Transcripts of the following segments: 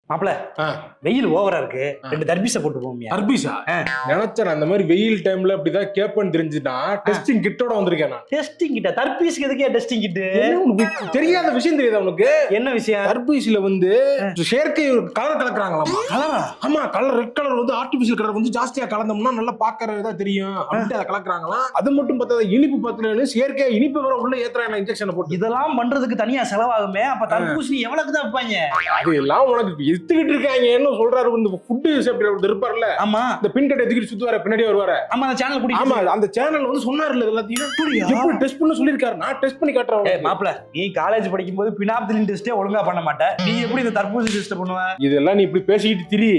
மாப்பிள வெயில் ஓவரா இருக்கு, 2 தர்பீஸை போட்டு போவோம். தர்பீஸா? நினைச்சேன் அந்த மாதிரி வெயில் டைம்ல அப்படிதான் கேப்பன்னு தெரிஞ்சுட்டா டெஸ்டிங் கிட்டோட வந்திருக்கேன் நான். டெஸ்டிங் கிட்ட? தர்பீஸ்க்கு எதுக்கே டெஸ்டிங் கிட்டு? தெரியாத விஷயம் தெரியுதா உனக்கு? என்ன விஷயம்? தர்பீஸ்ல வந்து செயற்கை கலர் கலக்குறாங்களாமா. கலரா? ஆமா, கலர் ரெட் கலர் வந்து ஆர்டிபிஷியல் கலர் வந்து ஜாஸ்தியா கலந்தோம்னா நல்லா பாக்கறதா தெரியும் அப்படின்ட்டு அதை கலக்குறாங்களாம். அது மட்டும் பார்த்தா இனிப்பு பத்தலன்னு செயற்கை இனிப்பு வர உள்ள ஏத்துறாங்க இன்ஜெக்ஷனை போட்டு. இதெல்லாம் பண்றதுக்கு தனியா செலவாகுமே. அப்ப தர்பூசணி எவ்வளவுக்கு தான் வைப்பாங்க? அது எல்லாம் உனக்கு எடுத்துக்கிட்டு இருக்காங்க. என்ன சொல்றாரு, இந்த ஃபுட் சேஃப்டி ஒருத்தர் இருப்பார்ல, ஆமா, இந்த பின் கடை எடுத்துக்கிட்டு சுத்துவாரு, பின்னாடி வருவாரு. ஆமா, அந்த சேனல் குடி. ஆமா, அந்த சேனல் வந்து சொன்னார்ல எல்லாத்தையும் எப்படி டெஸ்ட் பண்ண சொல்லிருக்காரு. நான் டெஸ்ட் பண்ணி காட்டுறேன். மாப்பிள, நீ காலேஜ் படிக்கும் போது பினாப்திலின் டெஸ்டே ஒழுங்கா பண்ண மாட்டே. நீ எப்படி இந்த தர்பூசணி டெஸ்ட் பண்ணுவ? இதெல்லாம் நீ இப்படி பேசிக்கிட்டு திரி.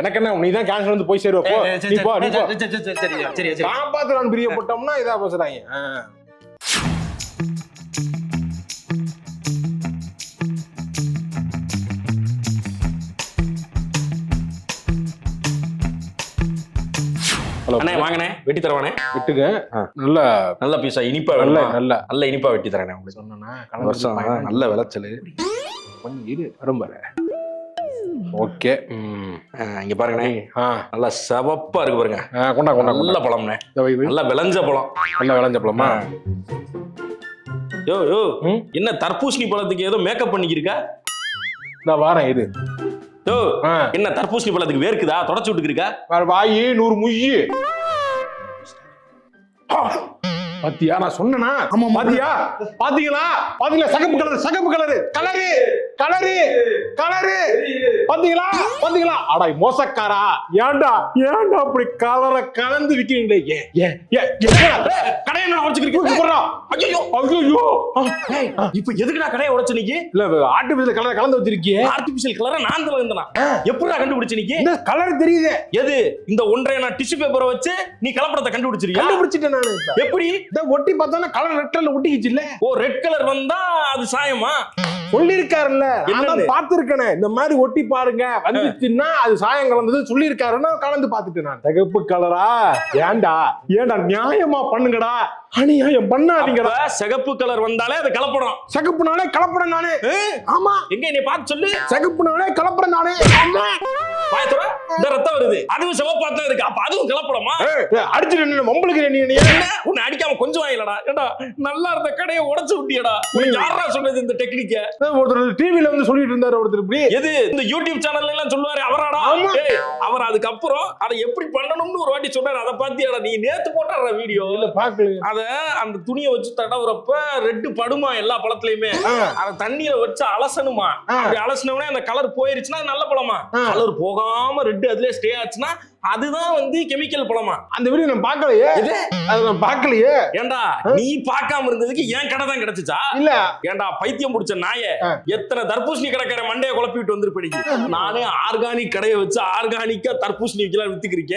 எனக்கு என்ன, நீ தான் கேன்சர் வந்து போய் சேருவ. போ நீ போ நீ போ. சரி சரி சரி. காப்பாத்துறான்னு பிரியப்பட்டோம்னா இதா பேசுறாங்க. அண்ணே வாங்கண்ணே, வெட்டி தரவானே. விட்டுங்க. நல்ல நல்ல பீஸா இனிப்பா நல்ல வேணுமா? நல்ல நல்ல இனிப்பா வெட்டி தரேன் உங்களுக்கு. சொன்னா வருஷம் நல்ல விளைச்சல். வரும்பாரு. ஓகே, இங்க பாருங்கண்ணே, நல்லா சிவப்பா இருக்கு பாருங்க. கொண்டா கொண்டா. நல்ல பழம்ண்ணே, நல்லா விளைஞ்ச பழம். நல்ல விளைஞ்ச பழமா? யோ யோ, என்ன தர்பூசணி பழத்துக்கு ஏதோ மேக்கப் பண்ணிக்கிருக்கா? நான் வாரேன். இது யோ, என்ன தர்பூசணி பழத்துக்கு வேர்க்குதா? தொடச்சு விட்டுக்கிருக்கா? வாயி 100 முய்யி. பாத்தியா, நான் சொன்னேனா? பாத்தியா, பாத்தீங்களா பாத்தீங்களா? சகப்பு கலர், சகப்பு கலரு, கலரு கலரு கலரு. பாத்தீங்களா பாத்தீங்களா? அடா மோசக்காரா, ஏன்டா ஏன்டா அப்படி கலரை கலந்து விக்கிறீங்களே? கடையை நான் உடைச்சுக்கிறேன். ஐயோ ஐயோ, இப்ப எதுக்குடா கடையை உடைச்சு நீங்க? இல்ல, ஆர்டிபிஷியல் கலரை கலந்து வச்சிருக்கீங்க. ஆர்டிபிஷியல் கலரை நான் தான் இருந்தேனா? எப்படிடா கண்டுபிடிச்சு நீங்க? இந்த கலர் தெரியுது. எது? இந்த ஒன்றை நான் டிஷ்யூ பேப்பரை வச்சு நீ கலப்படத்தை கண்டுபிடிச்சிருக்கியா? கண்டுபிடிச்சிட்டேன் நானு. எப்படி? இந்த ஒட்டி பார்த்தானே கலர் ரெட் கலர்ல ஒட்டிக்கிச்சு இல்ல? ஓ, ரெட் கலர் வந்தா அது சாயமா? சொல்லிருக்காருல்ல, நான் பாத்துருக்கேனே. இந்த மாதிரி ஒட்டி பாருங்க, வந்துச்சுன்னா அது சாயம் கலந்தது சொல்லிருக்காருன்னா கலந்து பாத்துட்டேன் நான். சிகப்பு கலரா? ஏண்டா ஏண்டா நியாயமா பண்ணுங்கடா, அநியாயம் பண்ணாதீங்கடா. சிகப்பு கலர் வந்தாலே அது கலப்படம். சிகப்புனாலே கலப்படம் நானே. ஆமா, எங்க நீ பார்த்து சொல்லு. சிகப்புனாலே கலப்படம் நானே. பாயத்தோட இந்த ரத்தம் வருது, அதுவும் சிவப்பாத்தான் இருக்கு. அப்ப அதுவும் கலப்படமா? அடிச்சுட்டு என்ன மம்பளுக்கு நீ உன்னை அடிக்காம கொஞ்சம் வாங்கலடா. ஏடா, நல்லா இருந்த கடையை உடைச்சு விட்டியடா. யாரா சொன்னது இந்த டெக்னிக்க? ஒருத்தர் டிவில வந்து சொல்லிட்டு இருந்தாரு ஒருத்தர். இப்படி எது? இந்த யூடியூப் சேனல்ல எல்லாம் சொல்லுவாரு அவராடா? அவர் அதுக்கப்புறம் அதை எப்படி பண்ணணும்னு ஒரு வாட்டி சொன்னாரு. அதை பாத்தியாடா நீ? நேத்து போட்டார வீடியோ. இல்ல பாக்கல. அத அந்த துணியை வச்சு தடவுறப்ப ரெட்டு படுமா எல்லா பழத்துலயுமே. அத தண்ணியில வச்சு அலசணுமா. அப்படி அலசினோடனே அந்த கலர் போயிருச்சுன்னா நல்ல பழமா. கலர் போகாம ரெட்டு அதுலயே ஸ்டே ஆச்சுன்னா அதுதான் வந்து கெமிக்கல் பழமா. அந்த வீடியோ நான் பார்க்கலையே. அது நான் பார்க்கலையே. ஏண்டா, நீ பார்க்காம இருந்ததுக்கு ஏன் கடை தான் கிடைச்சுச்சா? இல்ல. ஏண்டா பைத்தியம் முடிச்ச நாயே, எத்தனை தர்பூசணி கடைக்கார மண்டைய குழப்பிட்டு வந்திருப்பீங்க. நானே ஆர்கானிக் கடையை வச்சு ஆர்கானிக்கா தர்பூசணி விக்கலாம் வித்துக்கிறீங்க.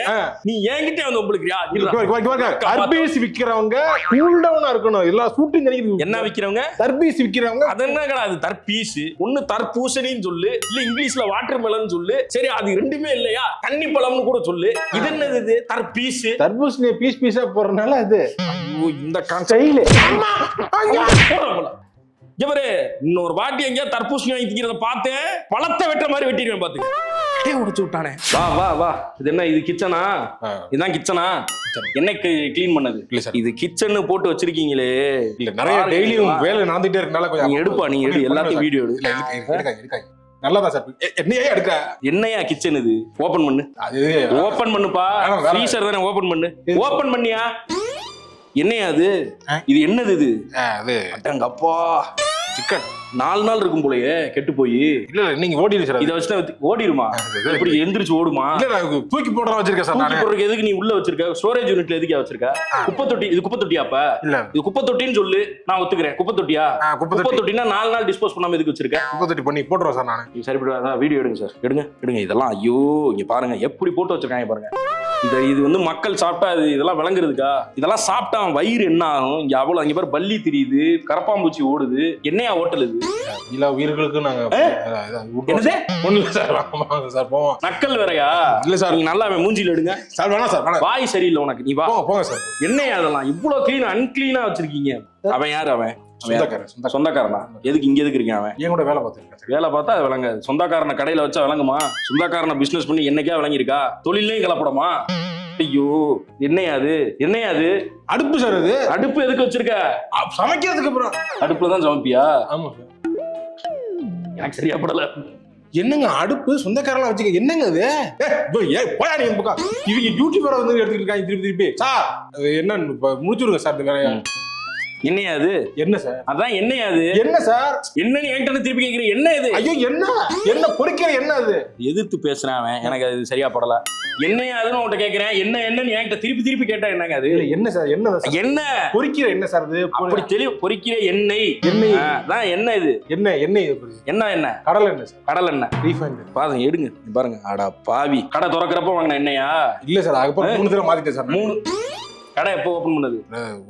நீ என்கிட்ட வந்து உங்களுக்கு தர்பீஸ் விக்கிறவங்க கூல் டவுனா இருக்கணும். எல்லா ஷூட்டிங் கிடைக்குது. என்ன விக்கிறவங்க? தர்பீஸ் விக்கிறவங்க. அது என்ன கடை? அது தர்பீஸ். ஒண்ணு தர்பூசணின்னு சொல்லு, இல்ல இங்கிலீஷ்ல வாட்டர் மெலன் சொல்லு. சரி, அது ரெண்டுமே இல்லையா, தண்ணி பழம்னு கூட சொல்லு. இது என்னது? இது தர்பீஸ். தர்பூசணி பீஸ் பீஸா போறனால அது. ஐயோ, இந்த ஸ்டைல். இவரு இன்னொரு வாட்டி எங்கேயா தர்பூசணி வாங்கி திங்கிறத பார்த்தேன், பழத்தை வெட்டுற மாதிரி வெட்டிடுவேன். பாத்துக்க, உடைச்சு விட்டானே. வா வா வா. இது என்ன? இது கிச்சனா? இதுதான் கிச்சனா? என்னைக்கு கிளீன் பண்ணது? இல்ல சார், இது கிச்சன் போட்டு வச்சிருக்கீங்களே. இல்ல, நிறைய டெய்லியும் வேலை நடந்துட்டே இருக்கனால கொஞ்சம் எடுப்பா. நீ எடு, எல்லாத்தையும் வீடியோ எடு. இருக்காங்க. நல்லதா சார். என்னையா எடுக்க? என்னையா கிச்சன் இது? ஓபன் பண்ணு. அது ஓபன் பண்ணுப்பா. ஃப்ரீசர் தானே, ஓபன் பண்ணு. ஓபன் பண்ணியா? என்னையா அது? இது என்னது? இது அது அடங்கப்பா, சிக்கன் 4 நாள் இருக்கும் போலயே கெட்டு போய். இல்ல நீங்க ஓடிடு சார். இத வச்சு ஓடிடுமா? எப்படி எந்திரிச்சு ஓடுமா? இல்ல, தூக்கி போடுற வச்சிருக்கேன் சார். தூக்கி போடுறதுக்கு எதுக்கு நீ உள்ள வச்சிருக்க? ஸ்டோரேஜ் யூனிட்ல எதுக்கு வச்சிருக்க? குப்பை தொட்டி. இது குப்பை தொட்டியாப்ப? இல்ல, இது குப்பை தொட்டின்னு சொல்லு, நான் ஒத்துக்கிறேன். குப்பை தொட்டியா? குப்பை தொட்டினா 4 நாள் டிஸ்போஸ் பண்ணாம எதுக்கு வச்சிருக்க? குப்பை தொட்டி பண்ணி போடுறோம் சார். நான் நீ சரிப்படாதா? வீடியோ எடுங்க சார், எடுங்க எடுங்க. இதெல்லாம் ஐயோ, இங்க பாருங்க எப்படி போட்டு வச்சிருக்காங்க பாருங்க. இது வந்து மக்கள் சாப்பிட்டா இதெல்லாம் விளங்குறதுக்கா? இதெல்லாம் சாப்பிட்டா வயிறு என்ன ஆகும்? இங்க அவ்வளவு, அங்க பாரு பல்லி தெரியுது, கரப்பாம்பூச்சி ஓடுது. என்னையா ஹோட்டல் இது? இல்ல, உயிர்களுக்கு நாங்க என்னது? ஒண்ணு சார். சார் போவோம். நக்கல் வேறையா? இல்ல சார், நீங்க நல்லா மூஞ்சில எடுங்க சார். வேணாம் சார், வாய் சரியில்லை உனக்கு. நீ வா, போங்க சார். என்னையா அதெல்லாம் இவ்வளவு கிளீன் அன்கிளீனா வச்சிருக்கீங்க? அவன் யாரு? அவன் சொந்தக்காரனா? எதுக்கு இங்க எதுக்கு இருக்கான் அவன்? என் கூட வேலை பார்த்துருக்கேன். வேலை பார்த்தா அது விளங்காது. சொந்தக்காரனை கடையில வச்சா விளங்குமா? சொந்தக்காரனை பிசினஸ் பண்ணி என்னைக்கா விளங்கிருக்கா? தொழிலையும் கலப்படமா? ஐயோ, என்னையா அது? அடுப்பு சார் அது. அடுப்பு எதுக்கு வச்சிருக்க? சமைக்கிறதுக்கு அப்புறம். அடுப்புல தான் சமைப்பியா? ஆமா சார். எனக்கு சரியா படல. என்னங்க அடுப்பு சொந்தக்காரெல்லாம் வச்சுக்க? என்னங்க அது? போயா நீங்க பக்கம். இவங்க யூடியூபரை வந்து எடுத்துட்டு இருக்காங்க திருப்பி சார். என்ன முடிச்சுடுங்க சார் இந்த வேலையா. என்னையா அது? என்ன சார்? அதான் என்னையா அது? என்ன சார்? என்னன்னு என்கிட்ட திருப்பி கேக்குறீங்க? என்ன இது? ஐயோ என்ன பொறிக்கிற என்ன அது? எதிர்த்து பேசுறேன் அவன். எனக்கு அது சரியா படல. என்னையா அதுன்னு உன்கிட்ட கேக்குறேன். என்னன்னு என்கிட்ட திருப்பி கேட்டா என்னங்க அது? என்ன சார்? என்ன பொறிக்கிற என்ன சார் அது? அப்படி தெளிவு பொறிக்கிற எண்ணெய். அதான் என்ன இது? எண்ணெய் என்ன? கடலை எண்ணெய் சார். கடலை எண்ணெய் ரீஃபைண்ட். பாருங்க எடுங்க பாருங்க. அடா பாவி, கடை திறக்கிறப்ப வாங்கின எண்ணெயா? இல்ல சார், அதுக்கப்புறம் 3 தடவை மாத்திட்டேன் சார். 3 கடை எப்போ ஓபன் பண்ணது?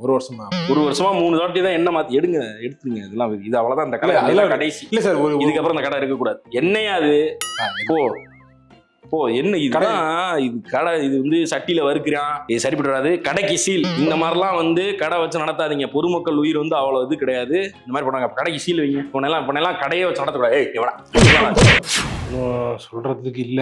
1 வருஷமா. 1 வருஷமா 3 தாட்டி தான் எண்ணெய் மாத்தி. எடுத்துங்க இதெல்லாம். இது அவ்வளவுதான் இந்த கடை. அதெல்லாம் கடைசி. இல்ல சார், இதுக்கப்புறம் இந்த கடை இருக்க கூடாது. என்னையா அது? போ என்ன இதுதான் இது கடை. இது வந்து சட்டியில வறுக்கிறான். இது சரிப்பட்டு வராது. கடைக்கு சீல். இந்த மாதிரிலாம் வந்து கடை வச்சு நடத்தாதீங்க. பொதுமக்கள் உயிர் வந்து அவ்வளவு இது கிடையாது. இந்த மாதிரி பண்ணாங்க. கடைக்கு சீல் வைங்க. இப்ப கடையே வச்சு நடத்தக்கூடாது. சொல்றதுக்கு இல்ல.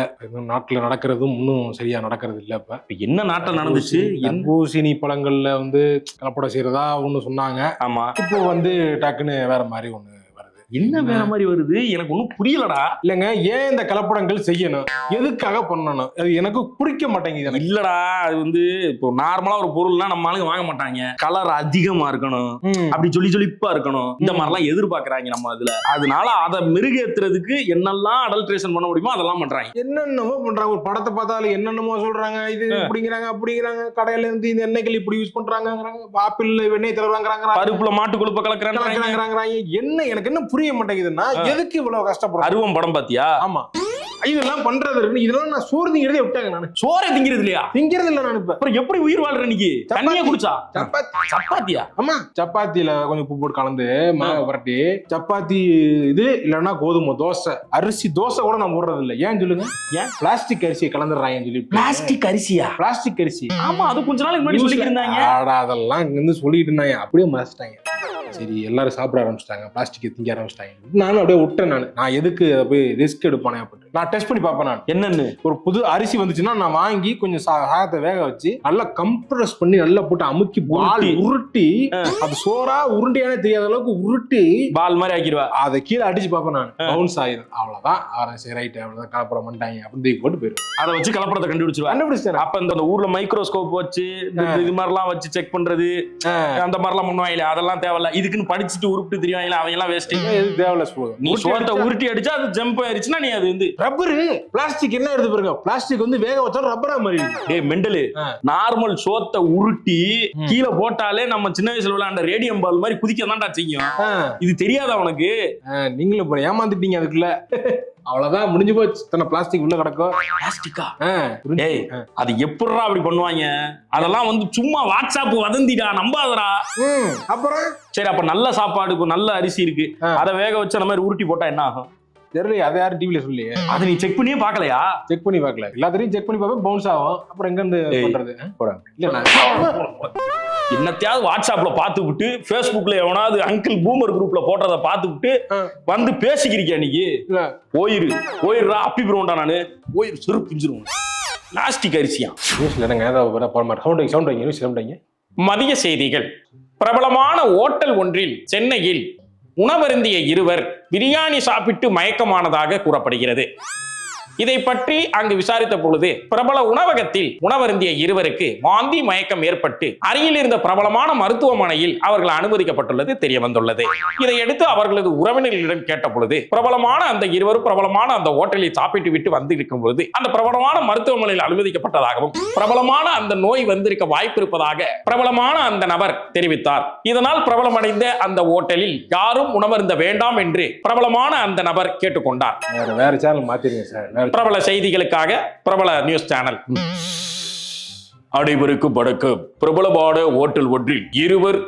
நாட்டுல நடக்கிறதும் இன்னும் சரியா நடக்கிறது இல்ல. இப்ப என்ன நாட்டில் நடந்துச்சு? பூசணி பழங்கள்ல வந்து கலப்படம் செய்யறதா ஒண்ணு சொன்னாங்க. ஆமா, இப்போ வந்து டக்குன்னு வேற மாதிரி ஒண்ணு. என்ன வேற மாதிரி வருது? எனக்கு ஒன்னும் புரியலடா. இல்லங்க, ஏன் இந்த கலப்படங்கள் செய்யணும்? எதுக்காக பண்ணணும்? அது எனக்கு புரிக்க மாட்டேங்குது. இல்லடா, அது வந்து இப்போ நார்மலா ஒரு பொருள்னா நம்ம ஆளுங்க வாங்க மாட்டாங்க. கலர் அதிகமா இருக்கணும், அப்படி ஜொலிப்பா இருக்கணும், இந்த மாதிரிலாம் எதிர்பார்க்கறாங்க நம்ம அதுல. அதனால அதை மெருகேத்துறதுக்கு என்னெல்லாம் அடல்ட்ரேஷன் பண்ண முடியுமோ அதெல்லாம் பண்றாங்க. என்னென்னமோ பண்றாங்க. ஒரு படத்தை பார்த்தாலும் என்னென்னமோ சொல்றாங்க. இது அப்படிங்கிறாங்க. கடையில இருந்து இந்த எண்ணெய்கள் இப்படி யூஸ் பண்றாங்க. ஆப்பிள் வெண்ணெய் தருவாங்க. பருப்புல மாட்டு கொழுப்ப கலக்குறாங்க. என்ன எனக்கு என்ன புரிய மாட்டேங்குதுன்னா, எதுக்கு இவ்வளவு கஷ்டப்படுறோம்? அருவம் படம் பாத்தியா? ஆமா, இதெல்லாம் பண்றது இருக்கு. இதெல்லாம் நான் சோறு திங்கிறதே விட்டாங்க. நான் சோறை திங்கிறது இல்லையா? திங்கிறது இல்ல. நான் இப்ப அப்புறம் எப்படி உயிர் வாழ்ற? இன்னைக்கு தண்ணியா குடிச்சா? சப்பாத்தியா? ஆமா, சப்பாத்தியில கொஞ்சம் உப்பு போட்டு கலந்து மாவை புரட்டி சப்பாத்தி. இது இல்லன்னா கோதுமை தோசை, அரிசி தோசை கூட நான் போடுறது இல்ல. ஏன் சொல்லுங்க? ஏன்? பிளாஸ்டிக் அரிசியை கலந்துடுறாங்க சொல்லி. பிளாஸ்டிக் அரிசியா? பிளாஸ்டிக் அரிசி. ஆமா, அது கொஞ்ச நாளைக்கு முன்னாடி சொல்லிட்டு இருந்தாங்க. அதெல்லாம் இங்க இருந்து சொல்லிட்டு இருந்தாங்க. அப்படியே மறைச்சிட்டாங்க. சரி, எல்லாரும் சாப்பிட ஆரம்பிச்சிட்டாங்க. பிளாஸ்டிக் திங்க ஆரம்பிச்சிட்டாங்க. நானும் அப்படியே விட்டேன். நான் எதுக்கு போய் ரிஸ்க் எடுப்பானே அப்படின்னு நான் டெஸ்ட் பண்ணி பார்ப்பேன். நான் என்னன்னு ஒரு புது அரிசி வந்துச்சுன்னா நான் வாங்கி கொஞ்சம் சாதத்தை வேக வச்சு நல்லா கம்ப்ரஸ் பண்ணி நல்லா போட்டு அமுக்கி பால் உருட்டி, அது சோறா உருண்டியானே தெரியாத அளவுக்கு உருட்டி பால் மாதிரி ஆக்கிடுவா. அதை கீழே அடிச்சு பார்ப்பேன். நான் பவுன்ஸ் ஆயிரும். அவ்வளவுதான். சரி, ரைட், அவ்வளவுதான், கலப்படம் பண்ணிட்டாங்க அப்படின்னு தூக்கி போட்டு போயிடும். அதை வச்சு கலப்படத்தை கண்டுபிடிச்சிட்டேன். அப்ப இந்த ஊர்ல மைக்ரோஸ்கோப் வச்சு இது மாதிரிலாம் வச்சு செக் பண்றது, அந்த மாதிரிலாம் பண்ணுவாங்க. அதெல்லாம் தேவையில்ல. இதுக்குன்னு படிச்சுட்டு உருப்பிட்டு தெரியாங்களா? அவங்க எல்லாம் வேஸ்ட். எது தேவையில்ல. நீ சோத்தை உருட்டி அடிச்சா அது ஜம்ப் ஆயிருச்சுன்னா நீ அது வந்து ரப்பரு. பிளாஸ்டிக் என்ன எடுத்து பாருங்க. பிளாஸ்டிக் வந்து வேக வச்சா ரப்பரா மாதிரி. டேய் மெண்டலு, நார்மல் சோத்தை உருட்டி கீழே போட்டாலே நம்ம சின்ன வயசுல விளையாண்ட ரேடியம் பால் மாதிரி குதிக்க தான்டா செய்யும். இது தெரியாதா உனக்கு? நீங்களும் இப்போ ஏமாந்துட்டீங்க அதுக்குள்ள. அவ்வளவுதான், முடிஞ்சு போச்சு. இத்தனை பிளாஸ்டிக் உள்ள கிடக்கும். பிளாஸ்டிக்கா? டேய், அது எப்படிடா அப்படி பண்ணுவாங்க? அதெல்லாம் வந்து சும்மா வாட்ஸ்அப் வதந்திடா, நம்பாதடா. அப்புறம் சரி, அப்ப நல்ல சாப்பாடு, நல்ல அரிசி இருக்கு, அதை வேக வச்சு அந்த மாதிரி உருட்டி போட்டா என்ன ஆகும்? தெரியல. அதை யாரும் டிவில சொல்லி. அதை நீ செக் பண்ணியே பாக்கலையா? செக் பண்ணி பார்க்கல. எல்லாத்தையும் செக் பண்ணி பார்ப்பேன், பவுன்ஸ் ஆகும். அப்புறம் எங்க இருந்து பண்றது? என்னத்தையாவது வாட்ஸ்அப்ல பார்த்து விட்டு, பேஸ்புக்ல எவனாவது அங்கிள் பூமர் குரூப்ல போட்டதை பார்த்து விட்டு வந்து பேசிக்கிறியா? இன்னைக்கு போயிடுறா. அப்பி போடுவோம்டா நானு. போயிரு, செருப்பு பிஞ்சிருவோம். பிளாஸ்டிக் அரிசியா? மதிய செய்திகள். பிரபலமான ஓட்டல் ஒன்றில் சென்னையில் உணவருந்திய இருவர் பிரியாணி சாப்பிட்டு மயக்கமானதாக கூறப்படுகிறது. இதை பற்றி அங்கு விசாரித்த பொழுது பிரபல உணவகத்தில் உணவருந்திய இருவருக்கு வாந்தி மயக்கம் ஏற்பட்டு அருகில் இருந்த பிரபலமான மருத்துவமனையில் அவர்கள் அனுமதிக்கப்பட்டுள்ளது தெரிய வந்துள்ளது. இதையடுத்து அவர்களது உறவினர்களிடம் கேட்ட பொழுது பிரபலமான அந்த இருவரும் பிரபலமான அந்த ஹோட்டலில் சாப்பிட்டு விட்டு வந்திருக்கும் பொழுது அந்த பிரபலமான மருத்துவமனையில் அனுமதிக்கப்பட்டதாகவும் பிரபலமான அந்த நோய் வந்திருக்க வாய்ப்பு இருப்பதாக பிரபலமான அந்த நபர் தெரிவித்தார். இதனால் பிரபலமடைந்த அந்த ஹோட்டலில் யாரும் உணவருந்த வேண்டாம் என்று பிரபலமான அந்த நபர் கேட்டுக்கொண்டார். வேற சேனல் மாத்திருங்க சார். பிரபல செய்திகளுக்காக பிரபல நியூஸ் சேனல். அனைவருக்கும் வணக்கம். பிரபலமான ஹோட்டல் ஒன்றில் இருவர்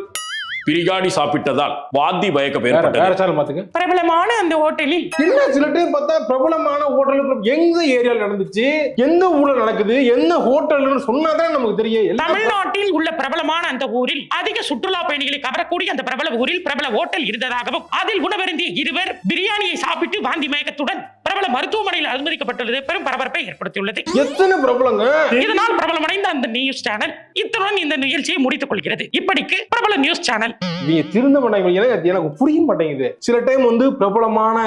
பிரியாணி சாப்பிட்டதால் வாந்தி மயக்கம் வேற ஏற்பட்டது. சேனல் மாத்துங்க. பிரபலமான அந்த ஹோட்டலில் என்ன சில டைம் பார்த்தா பிரபலமான ஹோட்டல் எந்த ஏரியால நடந்துச்சு, எந்த ஊர்ல நடக்குது, எந்த ஹோட்டல்னு சொன்னாதான் நமக்கு தெரியும். எல்லாம் தமிழ்நாட்டில் உள்ள பிரபலமான அந்த ஊரில் அதிக சுற்றுலா பயணிகளை கவரக்கூடிய அந்த பிரபல ஊரில் பிரபல ஹோட்டல் இருந்ததாகவும் அதில் உணவருந்திய இருவர் பிரியாணியை சாப்பிட்டு வாந்தி மயக்கத்துடன் பிரபல மருத்துவமனையில் அனுமதிக்கப்பட்டுள்ளது பெரும் பரபரப்பை ஏற்படுத்தியுள்ளது. எத்தனை பிரபலங்க. இதனால் பிரபலமடைந்த அந்த நியூஸ் சேனல் இத்துடன் இந்த நிகழ்ச்சியை முடித்துக் கொள்கிறது. இப்படிக்கு பிரபல நியூஸ் சேனல் நீங்க திருந்த மாட்டாங்க. எனக்கு புரிய மாட்டேங்குது. சில டைம் வந்து பிரபலமான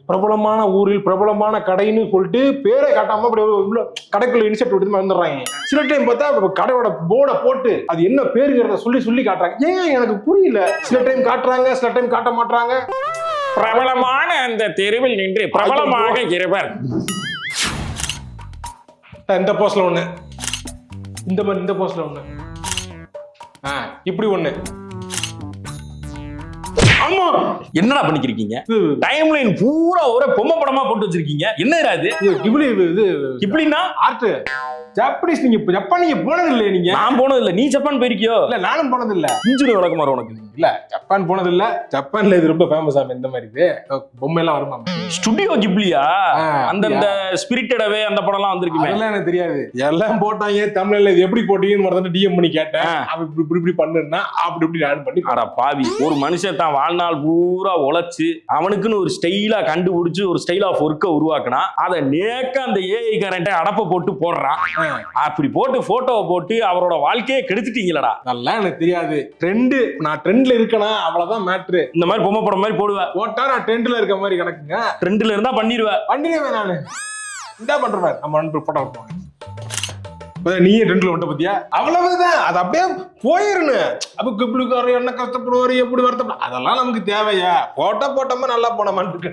பிரபலமான ஊரில் பிரபலமான கடைன்னு சொல்லிட்டு பேரை காட்டாம அப்படி உள்ள கடைக்குள்ள இன்செப்ட் எடுத்து வந்துடுறாங்க. சில டைம் பார்த்தா கடையோட போர்டை போட்டு அது என்ன பேருங்கிறத சொல்லி காட்டுறாங்க. ஏன் எனக்கு புரியல. சில டைம் காட்டுறாங்க, சில டைம் காட்ட மாட்டாங்க. பிரபலமான அந்த தெருவில் நின்று பிரபலமாக இருவர் இந்த போஸ்ட்ல ஒண்ணு, இந்த மாதிரி இந்த போஸ்ட்ல ஒண்ணு, இப்படி ஒண்ணு. ஆமா, என்னடா பண்ணிக்கிறீங்க? டைம் லைன் பூரா ஒரே பொம்மை படமா போட்டு வச்சிருக்கீங்க. என்னடா இது? இப்படின்னா ஆர்ட் ஜப்பானீஸ். நீங்க ஜப்பான் நீங்க போனது இல்லையா? நீங்க நான் போனது இல்ல. நீ ஜப்பான் போயிருக்கியோ? இல்ல, நானும் போனது இல்ல. இன்ஜுரி வழக்கமா உனக்கு இல்ல, ஜப்பான் போனது இல்ல. ஜப்பான்ல இது ரொம்ப ஃபேமஸ் ஆகும். இந்த மாதிரி இது பொம்மை எல்லாம் வருமா? ஸ்டுடியோ கிப்ளியா? அந்த ஸ்பிரிட்டடவே அந்த படம் எல்லாம் வந்திருக்குமே. அதெல்லாம் எனக்கு தெரியாது. எல்லாம் போட்டாங்க தமிழ்ல. இது எப்படி போட்டீங்கன்னு மறந்து டிஎம் பண்ணி கேட்டேன். அவன் இப்படி பண்ணுன்னா அப்படி நான் பண்ணி. அட பாவி, ஒரு மனுஷன் தான் வாழ்நாள் பூரா உழைச்சு அவனுக்குன்னு ஒரு ஸ்டைலா கண்டுபிடிச்சு ஒரு ஸ்டைல் ஆஃப் ஒர்க்கை உருவாக்குனா அதை நேக்க அந்த ஏஐ கரண்ட்டை அடப்ப போட்டு போடுறான். அப்படி போட்டு போட்டோவை போட்டு அவரோட வாழ்க்கையை கெடுத்துட்டீங்களடா. நல்லா எனக்கு தெரியாது. ட்ரெண்ட், நான் ட்ரெண்ட்ல இருக்கனா அவ்வளவுதான் மேட்ரு. இந்த மாதிரி பொம்மை படம் மாதிரி போடுவேன். போட்டா நான் ட்ரெண்ட்ல இருக்க மாதிரி கணக்குங்க. ட்ரெண்ட்ல இருந்தா பண்ணிடுவேன். நானு இந்த பண்றேன். நம்ம நண்பர் போட்டோ விட்டுவாங்க. நீயே ட்ரெண்ட்ல விட்ட பத்தியா? அவ்வளவுதான். அது அப்படியே போயிருன்னு. அப்ப கிப்ளுக்காரர் என்ன கஷ்டப்படுவாரு, எப்படி வருத்தப்படும், அதெல்லாம் நமக்கு தேவையா? போட்டோமா நல்லா போனோமான்னு இருக்கு.